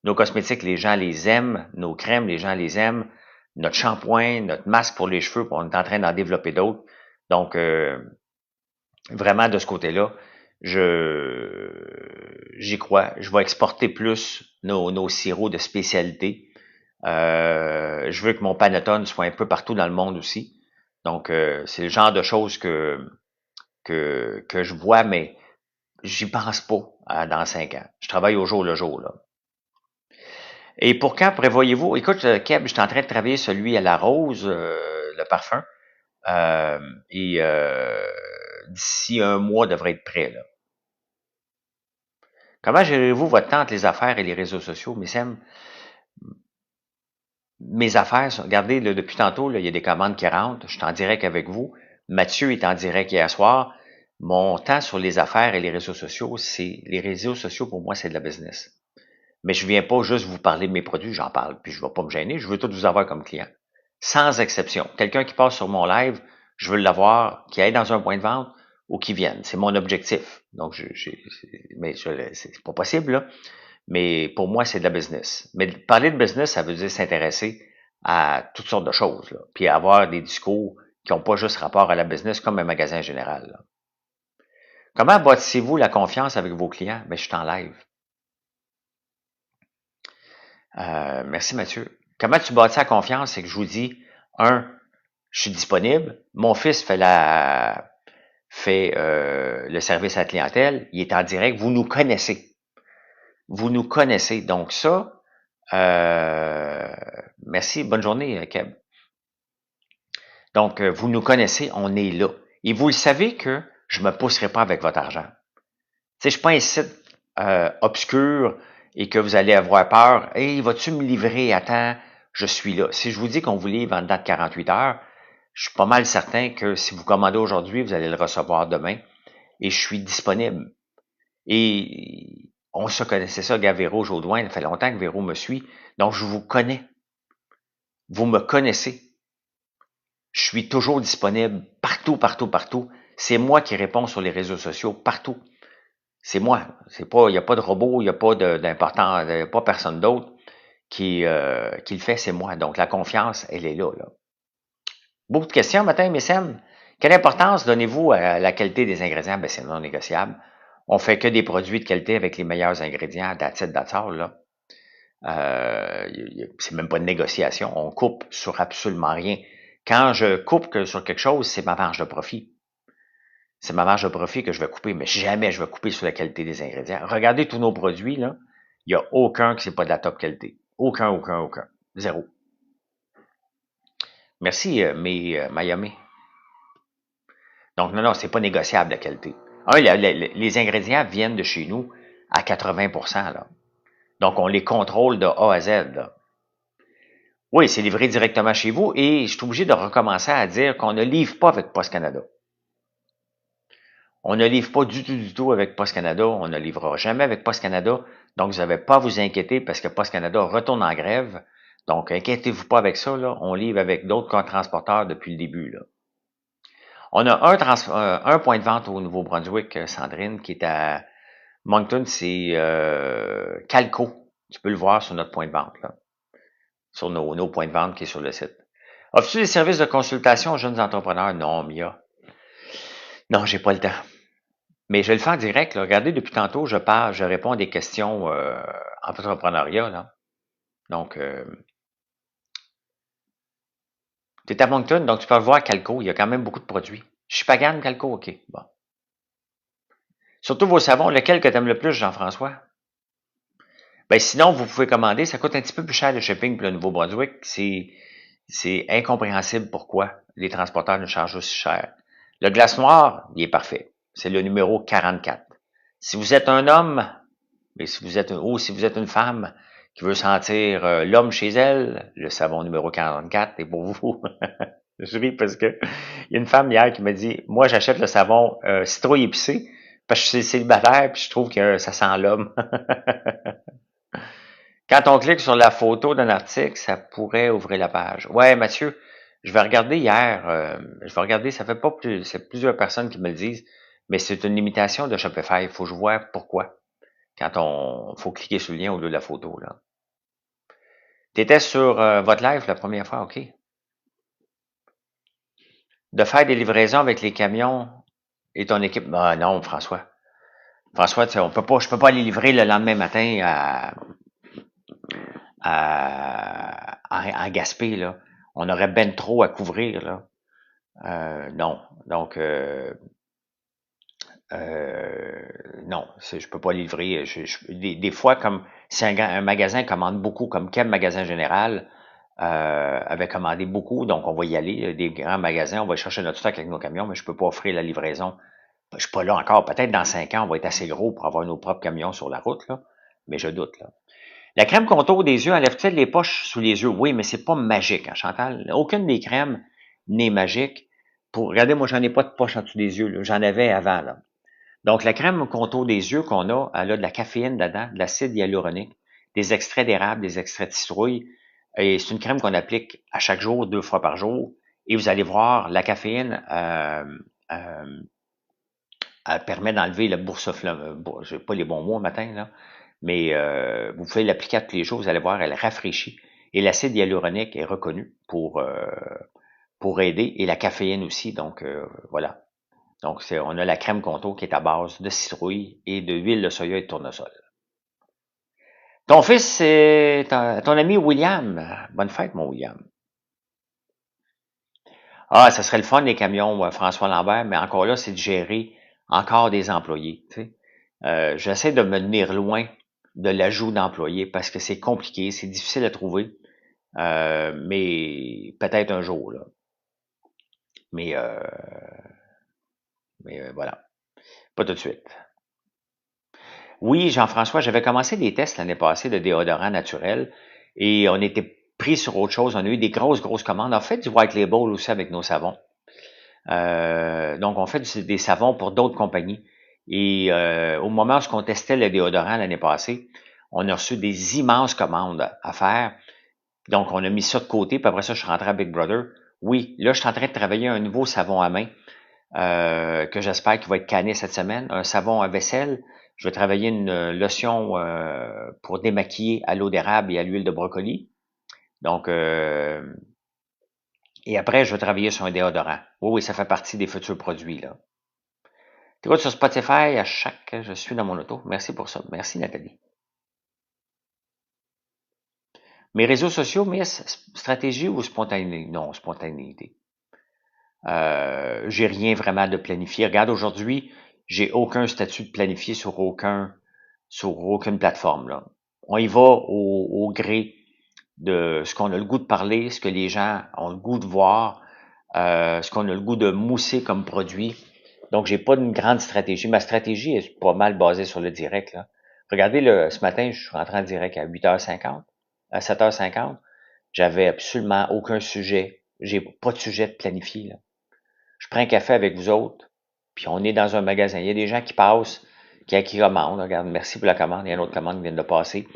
Nos cosmétiques, les gens les aiment. Nos crèmes, les gens les aiment. Notre shampoing, notre masque pour les cheveux, on est en train d'en développer d'autres. Donc, vraiment, de ce côté-là, j'y crois. Je vais exporter plus nos sirops de spécialité. Je veux que mon Panettone soit un peu partout dans le monde aussi. Donc, c'est le genre de choses que je vois, mais j'y pense pas dans 5 ans. Je travaille au jour le jour, là. Et pour quand prévoyez-vous? Écoute, Keb, je suis en train de travailler celui à la rose, le parfum. Euh, et d'ici un mois, devrait être prêt, là. Comment gérez-vous votre temps entre les affaires et les réseaux sociaux? Mais mes affaires, regardez, là, depuis tantôt, là, il y a des commandes qui rentrent. Je suis en direct avec vous. Mathieu est en direct hier soir. Mon temps sur les affaires et les réseaux sociaux, les réseaux sociaux, pour moi, c'est de la business. Mais je viens pas juste vous parler de mes produits, j'en parle, puis je vais pas me gêner. Je veux tout vous avoir comme client. Sans exception. Quelqu'un qui passe sur mon live, je veux l'avoir, qui aille dans un point de vente ou qui vienne. C'est mon objectif. Donc, c'est pas possible, là. Mais pour moi, c'est de la business. Mais parler de business, ça veut dire s'intéresser à toutes sortes de choses, là. Puis avoir des discours qui n'ont pas juste rapport à la business comme un magasin général, là. Comment bâtissez-vous la confiance avec vos clients? Ben, je suis en live. Merci Mathieu. Comment tu bâtis la confiance? C'est que je vous dis, je suis disponible. Mon fils fait le service à la clientèle. Il est en direct. Vous nous connaissez. Vous nous connaissez. Donc ça, merci. Bonne journée, Keb. Donc, vous nous connaissez, on est là. Et vous le savez que je ne me pousserai pas avec votre argent. Tu sais, je ne suis pas un site obscur et que vous allez avoir peur. « Hey, vas-tu me livrer? Attends, je suis là. » Si je vous dis qu'on vous livre en dedans de 48 heures, je suis pas mal certain que si vous commandez aujourd'hui, vous allez le recevoir demain. Et je suis disponible. Et on se connaissait ça, gars, Véro Jodoin. Ça fait longtemps que Véro me suit. Donc, je vous connais. Vous me connaissez. Je suis toujours disponible partout, partout, partout. C'est moi qui réponds sur les réseaux sociaux partout. C'est moi. C'est pas, il n'y a pas de robot, il n'y a pas d'important, il n'y a pas personne d'autre qui le fait, c'est moi. Donc, la confiance, elle est là. Beaucoup de questions matin, Messem. Quelle importance donnez-vous à la qualité des ingrédients? Ben, c'est non négociable. On fait que des produits de qualité avec les meilleurs ingrédients, that's it, that's all, là. C'est même pas de négociation. On coupe sur absolument rien. Quand je coupe sur quelque chose, c'est ma marge de profit. C'est ma marge de profit que je vais couper, mais jamais je vais couper sur la qualité des ingrédients. Regardez tous nos produits, là. Il n'y a aucun qui n'est pas de la top qualité. Aucun. Zéro. Merci, Miami. Donc, non, c'est pas négociable la qualité. Les ingrédients viennent de chez nous à 80%, là. Donc, on les contrôle de A à Z, là. Oui, c'est livré directement chez vous et je suis obligé de recommencer à dire qu'on ne livre pas avec Post Canada. On ne livre pas du tout avec Post Canada. On ne livrera jamais avec Post Canada. Donc, vous n'avez pas à vous inquiéter parce que Post Canada retourne en grève. Donc, inquiétez-vous pas avec ça, là. On livre avec d'autres transporteurs depuis le début, là. On a un point de vente au Nouveau-Brunswick, Sandrine, qui est à Moncton, c'est Calco. Tu peux le voir sur notre point de vente, là. Sur nos points de vente qui est sur le site. Offres-tu des services de consultation aux jeunes entrepreneurs? Non, Mia. Non, j'ai pas le temps. Mais je vais le faire en direct, là. Regardez, depuis tantôt, je réponds à des questions entrepreneuriat, là. Donc, tu es à Moncton, donc tu peux voir Calco. Il y a quand même beaucoup de produits. Chupagan, Calco, OK. Bon. Surtout vos savons, lequel que tu aimes le plus, Jean-François? Ben, sinon, vous pouvez commander. Ça coûte un petit peu plus cher le shipping pour le Nouveau-Brunswick. C'est incompréhensible pourquoi les transporteurs nous chargent aussi cher. Le glace noir, il est parfait. C'est le numéro 44. Si vous êtes un homme, mais si vous êtes une femme qui veut sentir l'homme chez elle, le savon numéro 44 est pour vous. Je ris parce que il y a une femme hier qui m'a dit, moi j'achète le savon citrouille épicé parce que je suis célibataire puis je trouve que ça sent l'homme. Quand on clique sur la photo d'un article, ça pourrait ouvrir la page. Ouais, Mathieu, je vais regarder hier. Ça fait pas plus, c'est plusieurs personnes qui me le disent, mais c'est une limitation de Shopify. Il faut que je vois pourquoi. Quand faut cliquer sur le lien au lieu de la photo, là. T'étais sur votre live la première fois, OK. De faire des livraisons avec les camions et ton équipe. Ah non, François. François, je peux pas aller livrer le lendemain matin à Gaspé, là. On aurait ben trop à couvrir, là. Non. Donc, non, je peux pas livrer. Des fois, comme si un magasin commande beaucoup, comme quel magasin général avait commandé beaucoup, donc on va y aller. Des grands magasins, on va chercher notre stock avec nos camions, mais je peux pas offrir la livraison. Je suis pas là encore. Peut-être dans 5 ans, on va être assez gros pour avoir nos propres camions sur la route, là. Mais je doute, là. La crème contour des yeux enlève-t-elle les poches sous les yeux? Oui, mais c'est pas magique, hein, Chantal. Aucune des crèmes n'est magique. Regardez, moi, j'en ai pas de poche en dessous des yeux, là. J'en avais avant, là. Donc, la crème contour des yeux qu'on a, elle a de la caféine dedans, de l'acide hyaluronique, des extraits d'érable, des extraits de citrouille. Et c'est une crème qu'on applique à chaque jour, 2 fois par jour. Et vous allez voir, la caféine elle permet d'enlever le boursouflement. Je n'ai pas les bons mots au matin, là. Mais vous pouvez l'appliquer à tous les jours, vous allez voir, elle rafraîchit. Et l'acide hyaluronique est reconnu pour aider, et la caféine aussi. Donc, voilà. Donc, on a la crème Conto qui est à base de citrouille et de huile de soya et de tournesol. Ton fils, c'est ton ami William. Bonne fête, mon William. Ah, ça serait le fun, les camions, François Lambert, mais encore là, c'est de gérer encore des employés. Tu sais. J'essaie de me tenir loin de l'ajout d'employés parce que c'est compliqué, c'est difficile à trouver, mais peut-être un jour, là. Mais, euh, mais voilà, pas tout de suite. Oui, Jean-François, j'avais commencé des tests l'année passée de déodorants naturels et on était pris sur autre chose. On a eu des grosses commandes. On fait du white label aussi avec nos savons. Donc, on fait des savons pour d'autres compagnies. Et au moment où on testait le déodorant l'année passée, on a reçu des immenses commandes à faire. Donc, on a mis ça de côté, puis après ça, je suis rentré à Big Brother. Oui, là, je suis en train de travailler un nouveau savon à main que j'espère qu'il va être canné cette semaine. Un savon à vaisselle. Je vais travailler une lotion pour démaquiller à l'eau d'érable et à l'huile de brocoli. Donc, et après, je vais travailler sur un déodorant. Oui, ça fait partie des futurs produits, là. T'écoutes sur Spotify à chaque... Je suis dans mon auto. Merci pour ça. Merci, Nathalie. Mes réseaux sociaux, Miss, stratégie ou spontanéité? Non, spontanéité. J'ai rien vraiment de planifié. Regarde, aujourd'hui, j'ai aucun statut de planifié sur aucune plateforme, là. On y va au gré de ce qu'on a le goût de parler, ce que les gens ont le goût de voir, ce qu'on a le goût de mousser comme produit. Donc, j'ai pas une grande stratégie. Ma stratégie est pas mal basée sur le direct, là. Regardez, ce matin, je suis rentré en direct à 8h50, à 7h50. J'avais absolument aucun sujet. J'ai pas de sujet de planifié, là. Je prends un café avec vous autres, puis on est dans un magasin. Il y a des gens qui passent, qui commandent. Regarde, merci pour la commande. Il y a une autre commande qui vient de passer.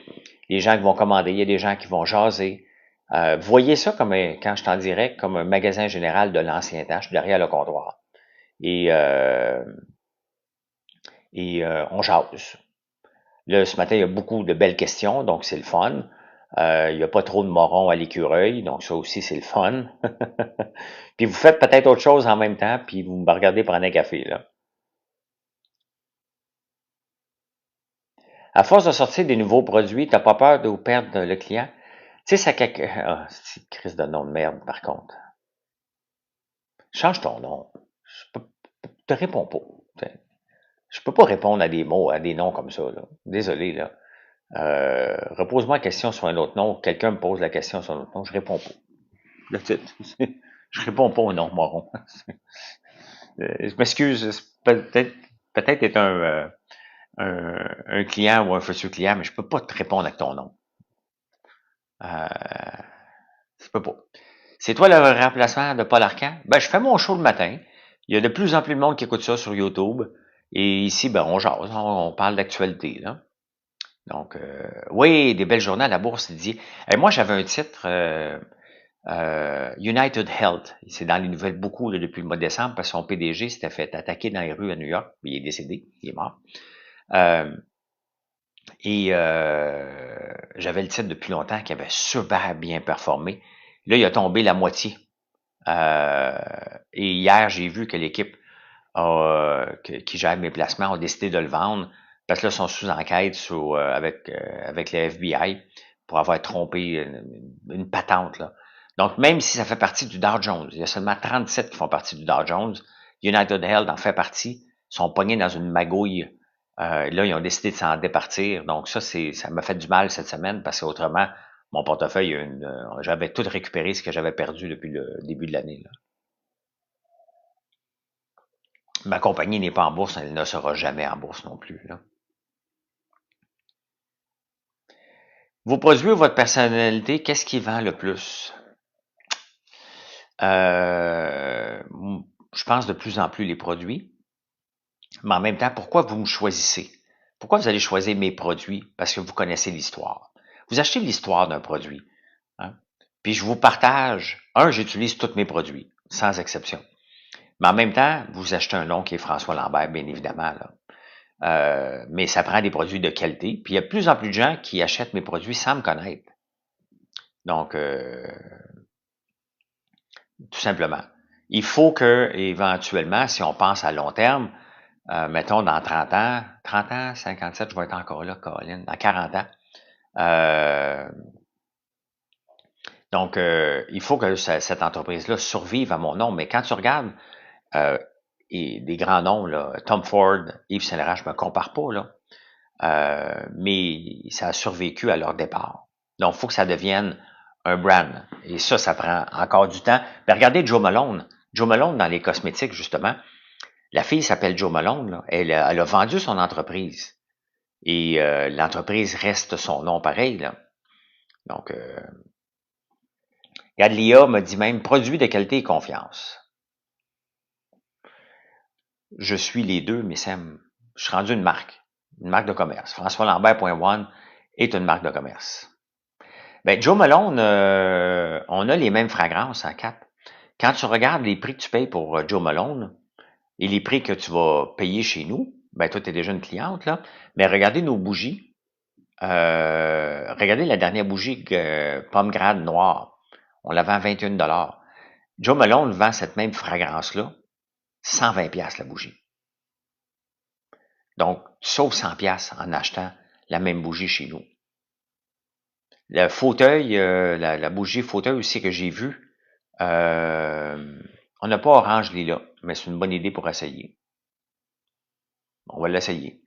Les gens qui vont commander, il y a des gens qui vont jaser. Voyez ça comme quand je suis en direct, comme un magasin général de l'ancien temps. Je suis derrière le comptoir. Et, on jase. Là, ce matin, il y a beaucoup de belles questions, donc c'est le fun. Il n'y a pas trop de morons à l'écureuil, donc ça aussi, c'est le fun. Puis vous faites peut-être autre chose en même temps, puis vous me regardez prendre un café, là. À force de sortir des nouveaux produits, t'as pas peur de perdre le client? Tu sais, ça ah, c'est une crise de nom de merde, par contre. Change ton nom. Je te réponds pas. Je peux pas répondre à des mots, à des noms comme ça, là. Désolé, là. Repose-moi la question sur un autre nom. Quelqu'un me pose la question sur un autre nom, je réponds pas. Là, je réponds pas au nom, moron. Je m'excuse, peut-être être un client ou un futur client, mais je peux pas te répondre avec ton nom. Je peux pas. C'est toi le remplaçant de Paul Arcand? Ben, je fais mon show le matin. Il y a de plus en plus de monde qui écoute ça sur YouTube. Et ici, ben, on jase, on parle d'actualité, là. Donc, oui, des belles journées à la bourse, il dit. Et moi, j'avais un titre, United Health. C'est dans les nouvelles beaucoup là, depuis le mois de décembre parce que son PDG s'était fait attaquer dans les rues à New York. Il est décédé, il est mort. J'avais le titre depuis longtemps qui avait super bien performé. Là, il a tombé la moitié. Et hier, j'ai vu que l'équipe qui gère mes placements ont décidé de le vendre parce que là, ils sont sous enquête avec le FBI pour avoir trompé une patente, là. Donc, même si ça fait partie du Dow Jones, il y a seulement 37 qui font partie du Dow Jones, United Health en fait partie, sont pognés dans une magouille. Là, ils ont décidé de s'en départir. Donc, ça m'a fait du mal cette semaine parce qu'autrement, mon portefeuille, j'avais tout récupéré ce que j'avais perdu depuis le début de l'année, là. Ma compagnie n'est pas en bourse, elle ne sera jamais en bourse non plus, là. Vos produits ou votre personnalité, qu'est-ce qui vend le plus? Euh, je pense de plus en plus les produits, mais en même temps, pourquoi vous me choisissez? Pourquoi vous allez choisir mes produits? Parce que vous connaissez l'histoire. Vous achetez l'histoire d'un produit, hein? Puis je vous partage, j'utilise tous mes produits, sans exception. Mais en même temps, vous achetez un nom qui est François Lambert, bien évidemment, là. Mais ça prend des produits de qualité. Puis il y a de plus en plus de gens qui achètent mes produits sans me connaître. Donc, tout simplement. Il faut que, éventuellement, si on pense à long terme, mettons dans 30 ans, 57, je vais être encore là, Colin, dans 40 ans. Euh, donc, il faut que cette entreprise-là survive à mon nom. Mais quand tu regardes euh, et des grands noms, là, Tom Ford, Yves Saint Laurent, je me compare pas, là, mais ça a survécu à leur départ. Donc, il faut que ça devienne un brand. Et ça prend encore du temps. Mais regardez Joe Malone. Joe Malone, dans les cosmétiques, justement, la fille s'appelle Joe Malone. Là. Elle a vendu son entreprise. Et l'entreprise reste son nom pareil. Là. Donc, regarde, l'IA me dit même produit de qualité et confiance. Je suis les deux, mais je suis rendu une marque de commerce. François Lambert.one est une marque de commerce. Ben, Joe Malone, on a les mêmes fragrances en cap. Quand tu regardes les prix que tu payes pour Joe Malone et les prix que tu vas payer chez nous, ben toi, tu es déjà une cliente, là, mais regardez nos bougies. Regardez la dernière bougie pomme grade noire. On la vend à 21 $. Joe Malone vend cette même fragrance-là, 120$ la bougie. Donc, tu sauves 100$ en achetant la même bougie chez nous. Le fauteuil, la bougie fauteuil aussi que j'ai vue, on n'a pas orange lilas, mais c'est une bonne idée pour essayer. On va l'essayer.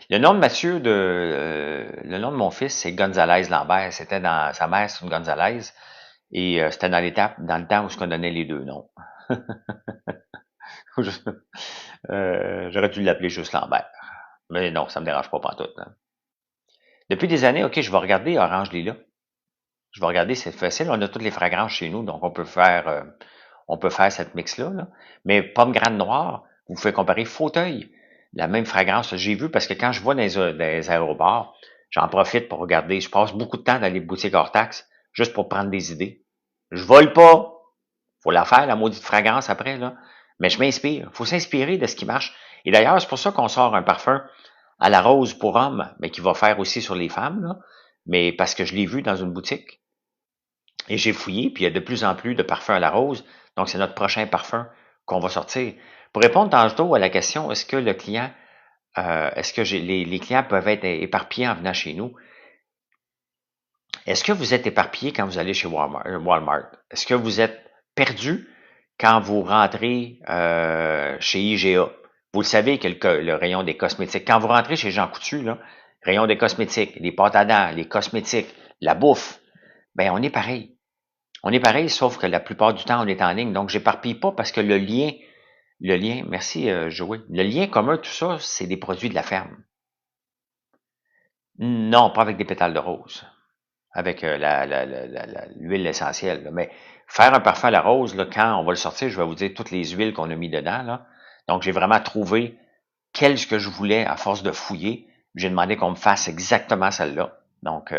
Le nom de Mathieu, le nom de mon fils, c'est Gonzalez Lambert. C'était dans sa mère, c'est une Gonzalez, et c'était dans le temps où on donnait les deux noms. J'aurais dû l'appeler juste Lambert. Mais non, ça me dérange pas pantoute. Hein. Depuis des années, OK, je vais regarder Orange Lila. Je vais regarder, c'est facile. On a toutes les fragrances chez nous, donc on peut faire cette mix-là. Là. Mais pomme grande noire, vous pouvez comparer fauteuil. La même fragrance, j'ai vu parce que quand je vois dans les aéroports, j'en profite pour regarder. Je passe beaucoup de temps dans les boutiques hors taxe, juste pour prendre des idées. Je vole pas. Faut la faire, la maudite fragrance après, là. Mais je m'inspire. Faut s'inspirer de ce qui marche. Et d'ailleurs, c'est pour ça qu'on sort un parfum à la rose pour hommes, mais qui va faire aussi sur les femmes, là. Mais parce que je l'ai vu dans une boutique. Et j'ai fouillé, puis il y a de plus en plus de parfums à la rose. Donc, c'est notre prochain parfum qu'on va sortir. Pour répondre tantôt à la question, est-ce que le client, est-ce que les clients peuvent être éparpillés en venant chez nous? Est-ce que vous êtes éparpillé quand vous allez chez Walmart? Est-ce que vous êtes perdu quand vous rentrez chez IGA? Vous le savez que le rayon des cosmétiques. Quand vous rentrez chez Jean Coutu, là, rayon des cosmétiques, les pâtes à dents, les cosmétiques, la bouffe, ben on est pareil. On est pareil, sauf que la plupart du temps, on est en ligne. Donc, j'éparpille pas parce que merci Joey, le lien commun, tout ça, c'est des produits de la ferme. Non, pas avec des pétales de rose, avec l'huile essentielle. Là. Mais faire un parfum à la rose, là, quand on va le sortir, je vais vous dire toutes les huiles qu'on a mis dedans. Là. Donc, j'ai vraiment trouvé ce que je voulais à force de fouiller. J'ai demandé qu'on me fasse exactement celle-là. Donc,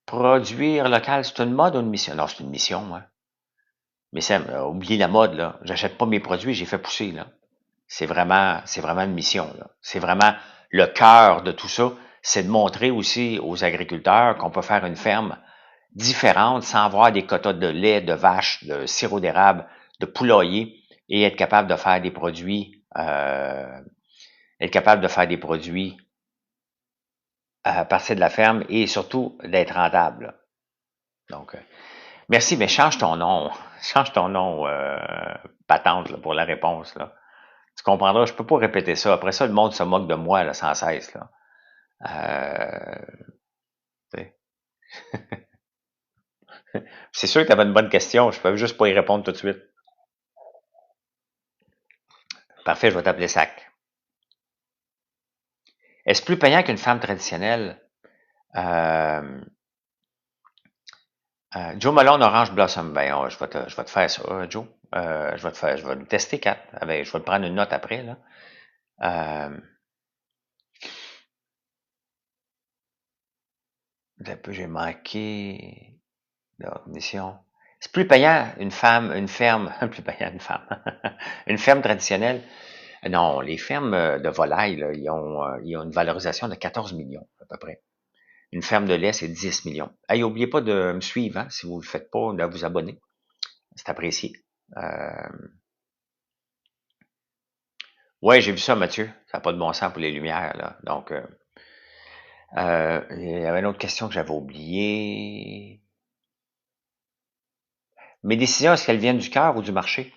produire local, c'est une mode ou une mission? Non, c'est une mission, moi. Mais Sam, oublie la mode, là. J'achète pas mes produits, j'ai fait pousser, là. C'est vraiment une mission, là. C'est vraiment le cœur de tout ça. C'est de montrer aussi aux agriculteurs qu'on peut faire une ferme différente sans avoir des quotas de lait, de vache, de sirop d'érable, de poulailler et être capable de faire des produits à partir de la ferme et surtout d'être rentable. Là. Donc, merci, mais change ton nom. Change ton nom, patente, là, pour la réponse. Là. Tu comprendras, je peux pas répéter ça. Après ça, le monde se moque de moi là, sans cesse. Là. C'est sûr que tu avais une bonne question. Je peux juste pas y répondre tout de suite. Parfait, je vais t'appeler Sac. Est-ce plus payant qu'une femme traditionnelle? Joe Malone Orange Blossom. Ben, je vais te faire ça, Joe. Je vais le tester 4. Je vais te prendre une note après, là. Un peu, j'ai manqué la mission. C'est plus payant une ferme, plus payant une femme. Une ferme traditionnelle. Non, les fermes de volailles, là, ils ont une valorisation de 14 millions, à peu près. Une ferme de lait, c'est 10 millions. Hey, n'oubliez pas de me suivre, hein, si vous ne le faites pas, de vous abonner. C'est apprécié. Ouais, j'ai vu ça, Mathieu. Ça n'a pas de bon sens pour les lumières, là. Donc, il y avait une autre question que j'avais oubliée. Mes décisions, est-ce qu'elles viennent du cœur ou du marché?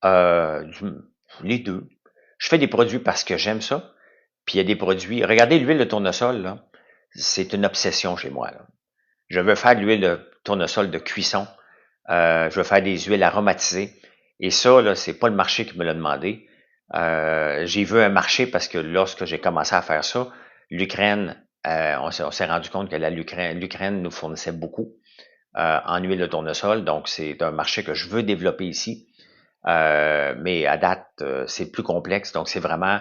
Euh, du- les deux. Je fais des produits parce que j'aime ça. Puis il y a des produits. Regardez l'huile de tournesol, là. C'est une obsession chez moi, là. Je veux faire de l'huile de tournesol de cuisson. Je veux faire des huiles aromatisées. Et ça, là, c'est pas le marché qui me l'a demandé. J'ai vu un marché parce que lorsque j'ai commencé à faire ça, l'Ukraine, on s'est rendu compte que l'Ukraine nous fournissait beaucoup en huile de tournesol. Donc, c'est un marché que je veux développer ici. Mais à date, c'est plus complexe. Donc, c'est vraiment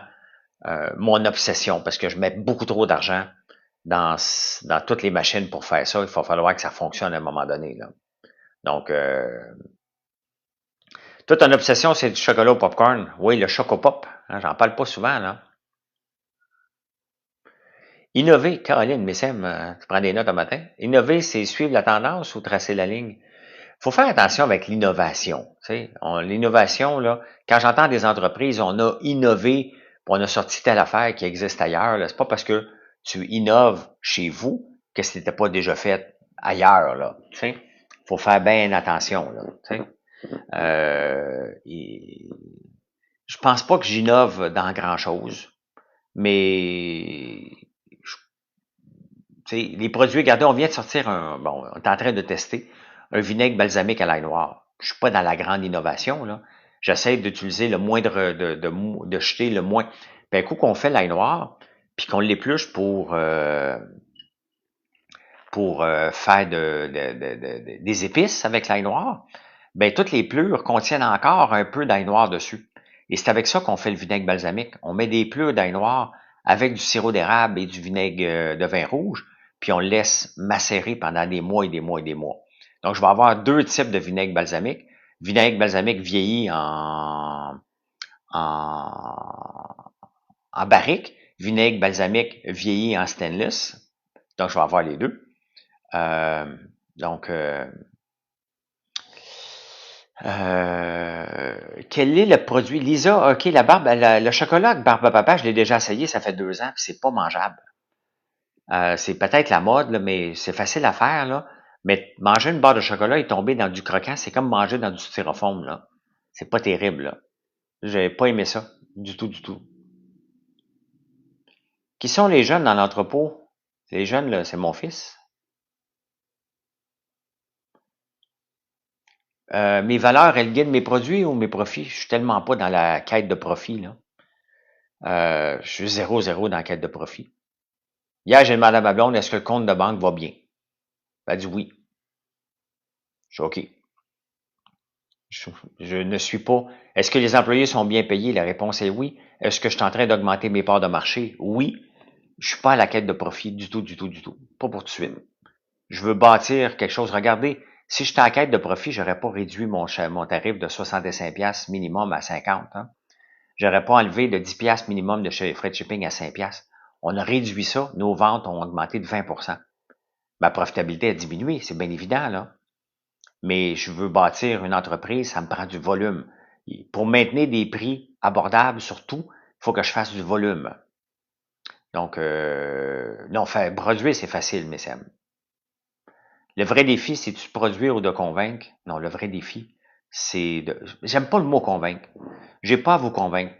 mon obsession parce que je mets beaucoup trop d'argent dans toutes les machines pour faire ça. Il va falloir que ça fonctionne à un moment donné, là. Donc, toute une obsession, c'est du chocolat au popcorn. Oui, le choco-pop. Hein, j'en parle pas souvent, là. Innover, Caroline Messem, tu prends des notes un matin. Innover, c'est suivre la tendance ou tracer la ligne. Faut faire attention avec l'innovation. Tu sais, l'innovation, là, quand j'entends des entreprises, on a innové, puis on a sorti telle affaire qui existe ailleurs, là, c'est pas parce que tu innoves chez vous que ce n'était pas déjà fait ailleurs, là. Tu sais, faut faire bien attention, là. Tu sais. Je pense pas que j'innove dans grand-chose, mais les produits, regardez, on vient de sortir on est en train de tester un vinaigre balsamique à l'ail noir. Je suis pas dans la grande innovation, là. J'essaie d'utiliser le moindre, de jeter le moins. Puis un coup qu'on fait l'ail noir, puis qu'on l'épluche pour faire des épices avec l'ail noir, ben toutes les plures contiennent encore un peu d'ail noir dessus. Et c'est avec ça qu'on fait le vinaigre balsamique. On met des plures d'ail noir avec du sirop d'érable et du vinaigre de vin rouge, puis on le laisse macérer pendant des mois et des mois et des mois. Donc, je vais avoir deux types de vinaigre balsamique. Vinaigre balsamique vieilli en, en barrique, vinaigre balsamique vieilli en stainless. Donc, je vais avoir les deux. Euh, donc, quel est le produit? Lisa, OK, le chocolat de Barbe à Papa, je l'ai déjà essayé, ça fait 2 ans, puis c'est pas mangeable. C'est peut-être la mode, là, mais c'est facile à faire, là. Mais manger une barre de chocolat et tomber dans du croquant, c'est comme manger dans du styrofoam, là. C'est pas terrible, là. J'ai pas aimé ça. Du tout, du tout. Qui sont les jeunes dans l'entrepôt? Les jeunes, là, c'est mon fils. Mes valeurs, elles guident mes produits ou mes profits? Je suis tellement pas dans la quête de profit, là. Je suis zéro dans la quête de profit. Hier, j'ai demandé à ma blonde, est-ce que le compte de banque va bien? Elle a dit oui. Je suis OK. Je ne suis pas. Est-ce que les employés sont bien payés? La réponse est oui. Est-ce que je suis en train d'augmenter mes parts de marché? Oui. Je suis pas à la quête de profit du tout, du tout, du tout. Pas pour tout de suite. Je veux bâtir quelque chose. Regardez, si j'étais en quête de profit, j'aurais pas réduit mon tarif de 65$ minimum à 50. Hein. J'aurais pas enlevé de 10$ minimum de frais de shipping à 5$. On a réduit ça. Nos ventes ont augmenté de 20%. Ma profitabilité a diminué, c'est bien évident, là. Mais je veux bâtir une entreprise, ça me prend du volume. Pour maintenir des prix abordables, surtout, il faut que je fasse du volume. Donc, non, faire produire, c'est facile, mais ça. Le vrai défi, c'est de produire ou de convaincre. Non, le vrai défi, c'est de. J'aime pas le mot convaincre. J'ai pas à vous convaincre.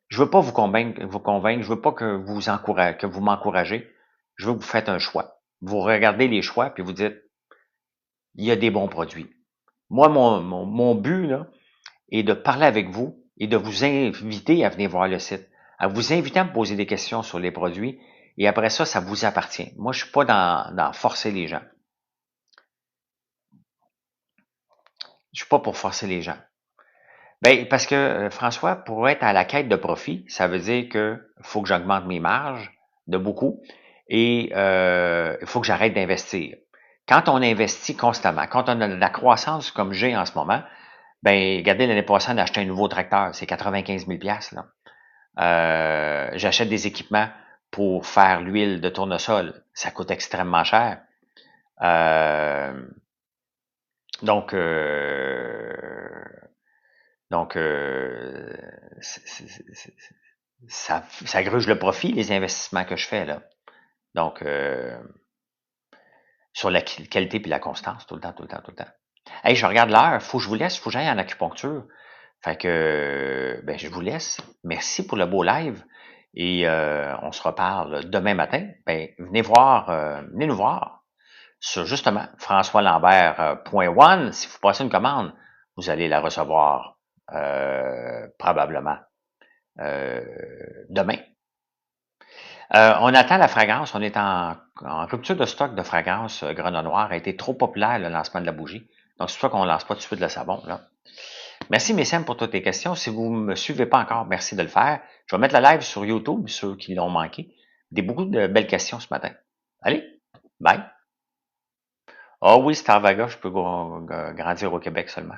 Je veux pas vous convaincre. Je veux pas que vous m'encouragez. Je veux que vous faites un choix. Vous regardez les choix puis vous dites, il y a des bons produits. Moi, mon but là, est de parler avec vous et de vous inviter à venir voir le site, à vous inviter à me poser des questions sur les produits. Et après ça, ça vous appartient. Moi, je suis pas dans forcer les gens. Je suis pas pour forcer les gens. Ben, parce que, François, pour être à la quête de profit, ça veut dire que faut que j'augmente mes marges de beaucoup et il faut que j'arrête d'investir. Quand on investit constamment, quand on a de la croissance comme j'ai en ce moment, ben, regardez, l'année passée, on a acheté un nouveau tracteur, c'est 95 000 $, là. J'achète des équipements pour faire l'huile de tournesol, ça coûte extrêmement cher. Euh, donc, ça gruge le profit, les investissements que je fais, là. Donc, sur la qualité puis la constance, tout le temps, tout le temps, tout le temps. Hey, je regarde l'heure, faut que je vous laisse, faut que j'aille en acupuncture. Fait que, ben, je vous laisse. Merci pour le beau live. Et on se reparle demain matin. Ben, venez nous voir sur justement françoislambert.one. Si vous passez une commande, vous allez la recevoir probablement demain. On attend la fragrance. On est en rupture de stock de fragrance. Grenat Noir a été trop populaire le lancement de la bougie. Donc, c'est pour ça qu'on ne lance pas tout de suite le savon. Là. Merci, Messem, pour toutes tes questions. Si vous ne me suivez pas encore, merci de le faire. Je vais mettre le live sur YouTube, ceux qui l'ont manqué. Beaucoup de belles questions ce matin. Allez, bye. Ah oui, Starvaga, je peux grandir au Québec seulement.